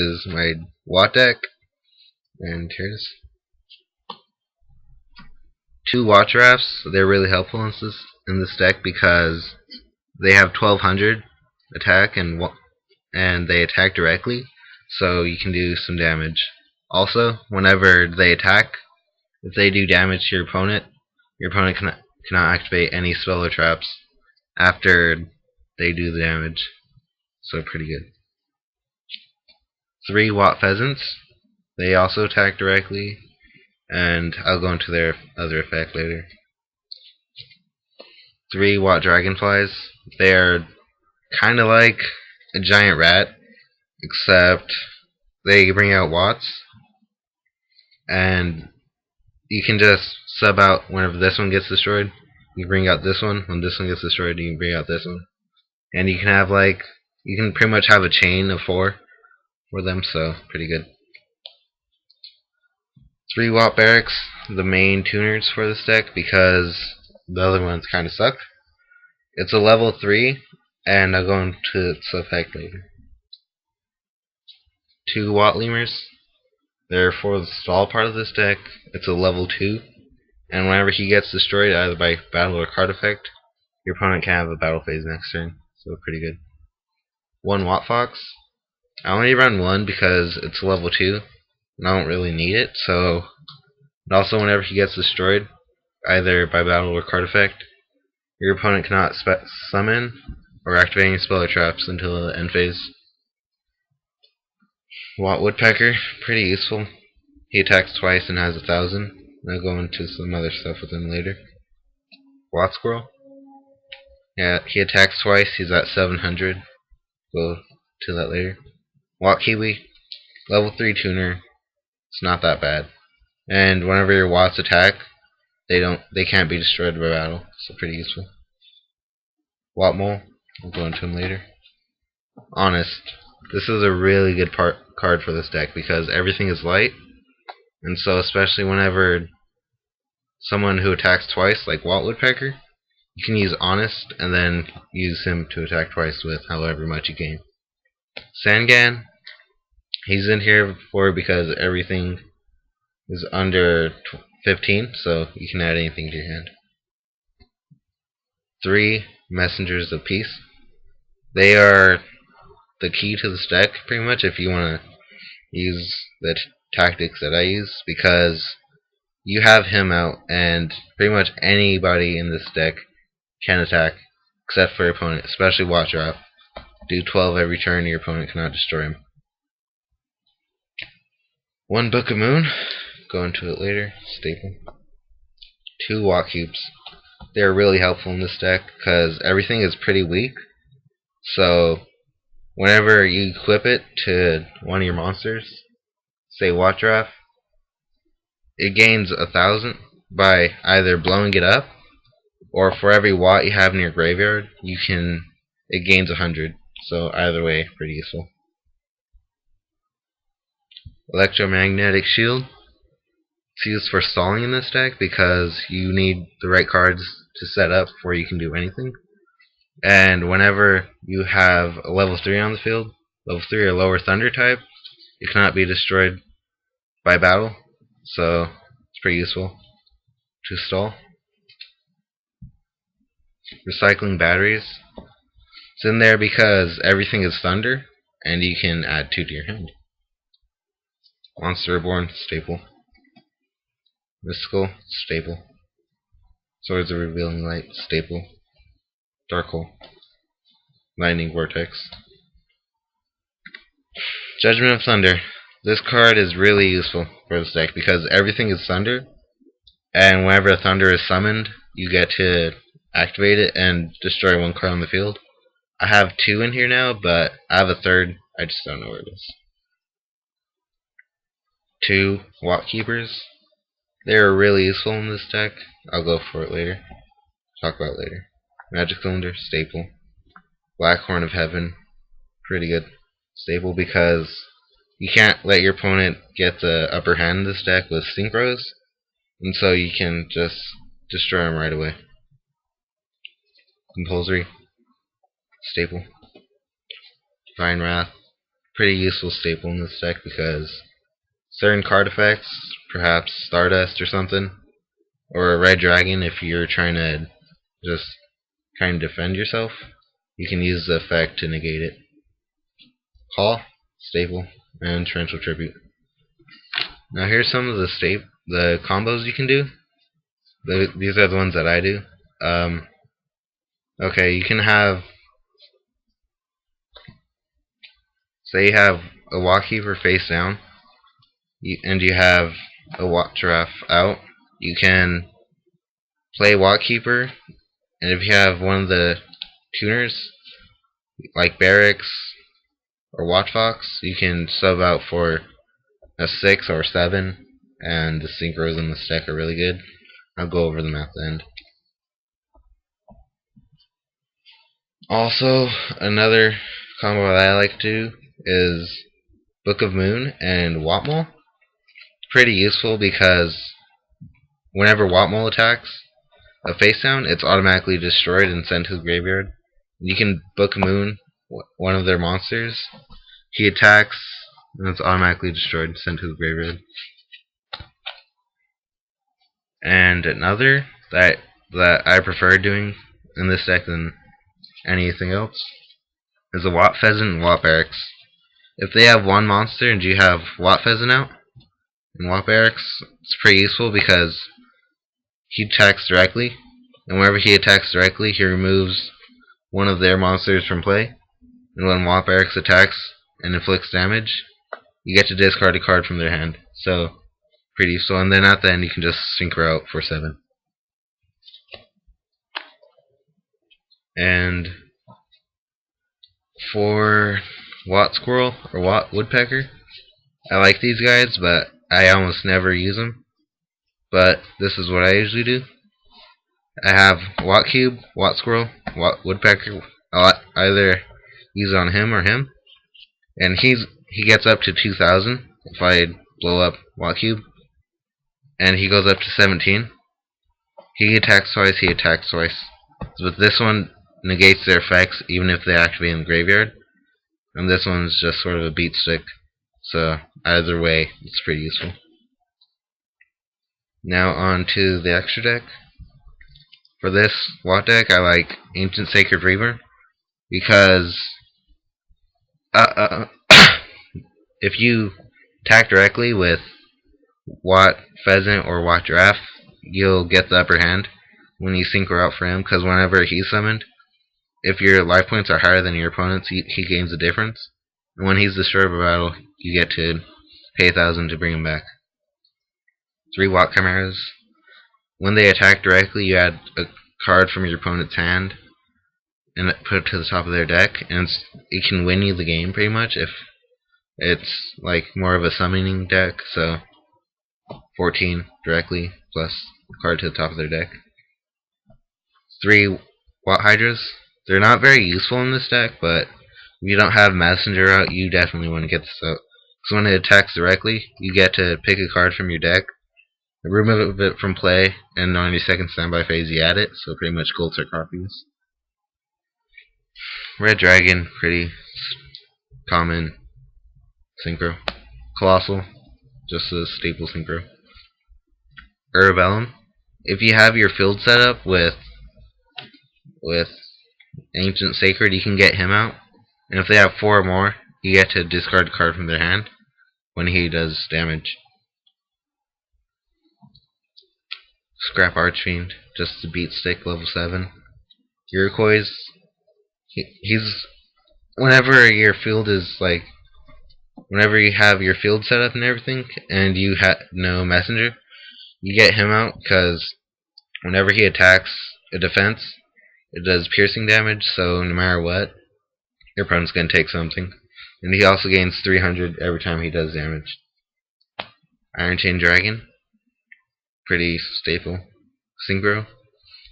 is my Watt deck, and here's two Watch Rafts. They're really helpful in this deck because they have 1200 attack and they attack directly, so you can do some damage. Also, whenever they attack, if they do damage to your opponent cannot activate any spell or traps after they do the damage. So pretty good. 3 Watt Pheasants. They also attack directly, and I'll go into their other effect later. 3 Watt Dragonflies. They are kind of like a giant rat, except they bring out watts, and you can just sub out whenever this one gets destroyed. You bring out this one. When this one gets destroyed, you can bring out this one, and you can have you can pretty much have a chain of 4 for them, so pretty good. 3 Watt Barracks, the main tuners for this deck because the other ones kind of suck. It's a level 3, and I'll go into its effect later. 2 Watt Lemurs. They're for the stall part of this deck. It's a level 2, and whenever he gets destroyed, either by battle or card effect, your opponent can have a battle phase next turn, so pretty good. 1 Watt Fox. I only run 1 because it's level 2, and I don't really need it, so... And also, whenever he gets destroyed, either by battle or card effect, your opponent cannot summon or activate any spell or traps until the end phase. Watt Woodpecker, pretty useful. He attacks twice and has 1000. I'll go into some other stuff with him later. Watt Squirrel. Yeah, he attacks twice, he's at 700. Go to that later. Watt Kiwi, level 3 tuner. It's not that bad. And whenever your Watts attack, they can't be destroyed by battle, so pretty useful. Watt Mole, we'll go into him later. Honest, this is a really good card for this deck because everything is light, and so especially whenever someone who attacks twice, like Watt Woodpecker, you can use Honest and then use him to attack twice with however much you gain. Sangan, he's in here because everything is under 15, so you can add anything to your hand. 3 Messengers of Peace. They are the key to this deck, pretty much, if you want to use the tactics that I use, because you have him out, and pretty much anybody in this deck can attack, except for your opponent, especially Watch Raft. Do 12 every turn, your opponent cannot destroy him. 1 Book of Moon. Go into it later. Staple. 2 Watt Cubes. They're really helpful in this deck because everything is pretty weak. So whenever you equip it to one of your monsters, say Watch Raft, it gains 1000 by either blowing it up, or for every Watt you have in your graveyard, it gains 100. So either way, pretty useful. Electromagnetic Shield. It's used for stalling in this deck because you need the right cards to set up before you can do anything. And whenever you have a level 3 on the field, level 3 or lower Thunder type, it cannot be destroyed by battle, so it's pretty useful to stall. Recycling Batteries. It's in there because everything is Thunder, and you can add 2 to your hand. Monster Reborn, staple. Mystical, staple. Swords of Revealing Light, staple. Dark Hole. Lightning Vortex. Judgment of Thunder. This card is really useful for this deck because everything is Thunder, and whenever a Thunder is summoned, you get to activate it and destroy 1 card on the field. I have 2 in here now, but I have a 3rd. I just don't know where it is. 2 Watt Keepers. They're really useful in this deck. I'll go for it later. Talk about it later. Magic Cylinder, staple. Black Horn of Heaven, pretty good. Staple because you can't let your opponent get the upper hand in this deck with Synchros, and so you can just destroy them right away. Compulsory, staple. Divine Wrath, pretty useful staple in this deck because certain card effects, perhaps Stardust or something, or a red dragon if you're trying to just defend yourself, you can use the effect to negate it. Call, staple, and torrential tribute. Now here's some of the combos you can do. These are the ones that I do. Okay, you can have, say you have a Walkkeeper face down, and you have a Giraffe out. You can play Walkkeeper, and if you have one of the tuners, like Barracks or Watchfox, you can sub out for a 6 or 7, and the synchros in this deck are really good. I'll go over them at the end. Also, another combo that I like to do is Book of Moon and Watmole. Pretty useful because whenever Watmole attacks a face down, it's automatically destroyed and sent to the graveyard. You can Book Moon, one of their monsters. He attacks, and it's automatically destroyed and sent to the graveyard. And another that I prefer doing in this deck than anything else is a Wat Pheasant and Wat Barracks. If they have one monster and you have Wat Pheasant out and Wat Barracks, it's pretty useful because he attacks directly, and whenever he attacks directly, he removes one of their monsters from play. And when Wat Barracks attacks and inflicts damage, you get to discard a card from their hand. So, pretty useful. And then at the end, you can just synchro out for 7. And for Wat Squirrel or Wat Woodpecker, I like these guys, but I almost never use them. But this is what I usually do. I have Wat Cube, Wat Squirrel, Wat Woodpecker. I'll either use it on him or him, and he gets up to 2,000 if I blow up Wat Cube, and he goes up to 17. He attacks twice. He attacks twice. But this one negates their effects even if they activate in the graveyard, and this one's just sort of a beat stick. So either way, it's pretty useful. Now on to the extra deck. For this Wat deck, I like Ancient Sacred Reaver because if you attack directly with Wat Pheasant or Wat Giraffe, you'll get the upper hand when you synchro out for him, because whenever he's summoned, if your life points are higher than your opponent's, he gains the difference. And when he's destroyed by battle, you get to pay 1,000 to bring him back. 3 Wat Chimeras. When they attack directly, you add a card from your opponent's hand and put it to the top of their deck, and it can win you the game pretty much if it's like more of a summoning deck. So 14 directly plus a card to the top of their deck. 3 Wat Hydras. They're not very useful in this deck, but if you don't have Messenger out, you definitely want to get this out. So when it attacks directly, you get to pick a card from your deck, remove it from play, and on your second standby phase you add it, so pretty much gold or copies. Red Dragon, pretty common synchro. Colossal, just a staple synchro. Urabellum. If you have your field set up with Ancient Sacred, you can get him out, and if they have 4 or more, you get to discard a card from their hand when he does damage. Scrap Archfiend, just a beat stick, level 7. Iroquois, he's whenever your field is like, whenever you have your field set up and everything, and you have no messenger, you get him out because whenever he attacks a defense, it does piercing damage. So no matter what, your opponent's gonna take something, and he also gains 300 every time he does damage. Iron Chain Dragon, pretty staple synchro.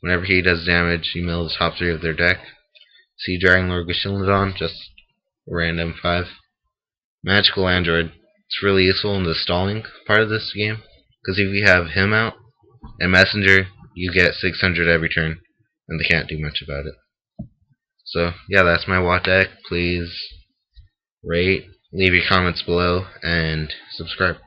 Whenever he does damage, you mill the top 3 of their deck. Sea Dragon Lord Gashilodon, just random 5. Magical Android. It's really useful in the stalling part of this game, because if you have him out and Messenger, you get 600 every turn, and they can't do much about it. So yeah, that's my Wat deck. Please rate, leave your comments below, and subscribe.